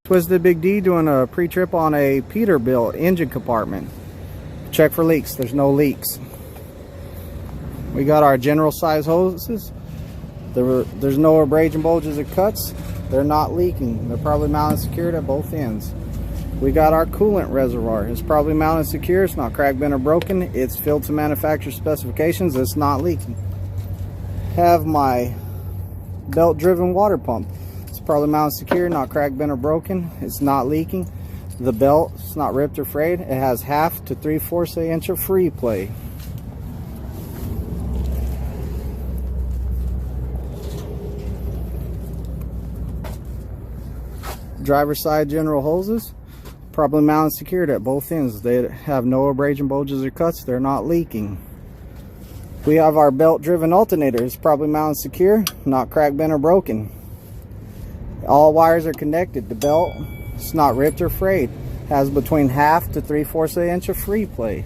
Twisted Big D doing a pre-trip on a Peterbilt engine compartment. Check for leaks. There's no leaks. We got our general size hoses. There's no abrasion, bulges, or cuts. They're not leaking. They're probably mounted and secured at both ends. We got our coolant reservoir. It's probably mounted and secure. It's not cracked, bent, or broken. It's filled to manufacturer specifications. It's not leaking. Have my belt-driven water pump. It's probably mounted secure, not cracked, bent, or broken. It's not leaking. The belt, it's not ripped or frayed. It has 1/2 to 3/4 inch of free play. Driver side general hoses, probably mounted secured at both ends. They have no abrasion, bulges, or cuts. They're not leaking. We have our belt-driven alternator. It's probably mounted secure, not cracked, bent, or broken. All wires are connected. The belt, it's not ripped or frayed. Has between 1/2 to 3/4 inch of free play.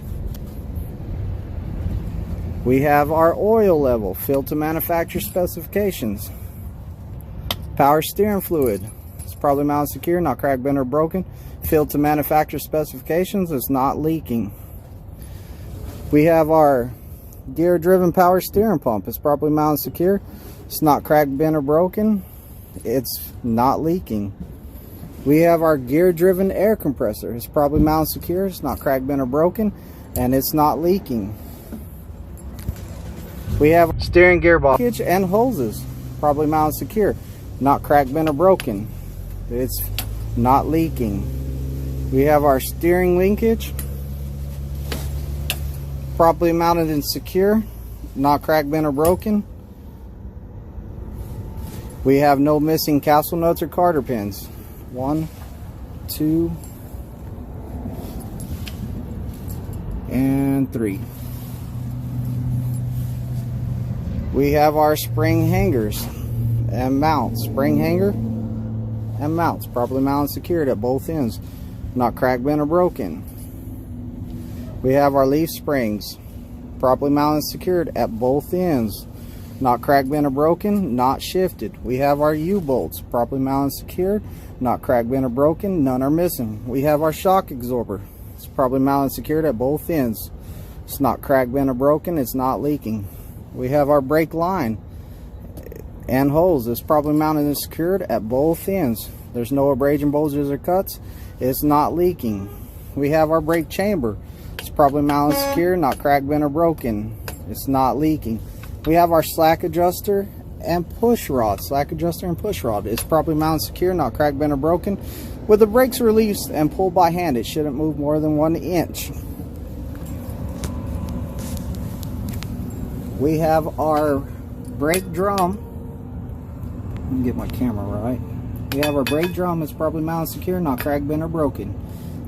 We have our oil level filled to manufacturer specifications. Power steering fluid. It's probably mounted secure, not cracked, bent, or broken. Filled to manufacturer specifications. It's not leaking. We have our gear-driven power steering pump. It's properly mounted secure. It's not cracked, bent, or broken. It's not leaking. We have our gear-driven air compressor. It's probably mounted secure. It's not cracked, bent, or broken, and it's not leaking. We have steering gearbox and hoses. Probably mounted secure. Not cracked, bent, or broken. It's not leaking. We have our steering linkage. Properly mounted and secure. Not cracked, bent, or broken. We have no missing capsule nuts or carter pins. 1, 2, and 3. We have our spring hangers and mounts. Spring hanger and mounts. Properly mounted and secured at both ends. Not cracked, bent, or broken. We have our leaf springs. Properly mounted and secured at both ends. Not cracked, bent, or broken, not shifted. We have our U-bolts, properly mounted and secured, not cracked, bent, or broken, none are missing. We have our shock absorber. It's properly mounted and secured at both ends. It's not cracked, bent, or broken, it's not leaking. We have our brake line and hose. It's properly mounted and secured at both ends. There's no abrasion, bulges, or cuts. It's not leaking. We have our brake chamber. It's properly mounted and secured, not cracked, bent, or broken. It's not leaking. We have our slack adjuster and push rod. Slack adjuster and push rod. It's properly mounted secure, not cracked, bent, or broken. With the brakes released and pulled by hand, it shouldn't move more than 1 inch. We have our brake drum. Let me get my camera right. We have our brake drum. It's properly mounted secure, not cracked, bent, or broken.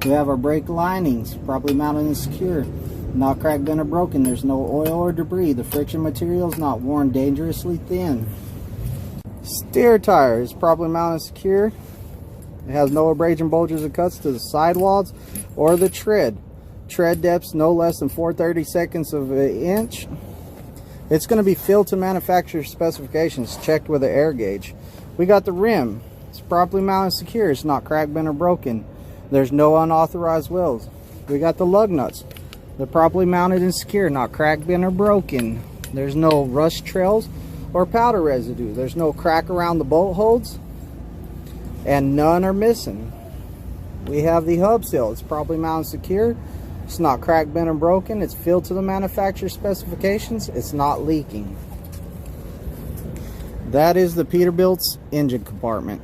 We have our brake linings, properly mounted and secure. Not cracked, bent, or broken. There's no oil or debris. The friction material is not worn dangerously thin. Steer tire is properly mounted and secure. It has no abrasion, bulges, or cuts to the sidewalls or the tread. Tread depths no less than 4/32 of an inch. It's going to be filled to manufacturer specifications, checked with an air gauge. We got the rim. It's properly mounted and secure. It's not cracked, bent, or broken. There's no unauthorized wheels. We got the lug nuts. They're properly mounted and secure, not cracked, bent, or broken. There's no rust trails or powder residue. There's no crack around the bolt holes, and none are missing. We have the hub seal. It's properly mounted and secure. It's not cracked, bent, or broken. It's filled to the manufacturer specifications. It's not leaking. That is the Peterbilt's engine compartment.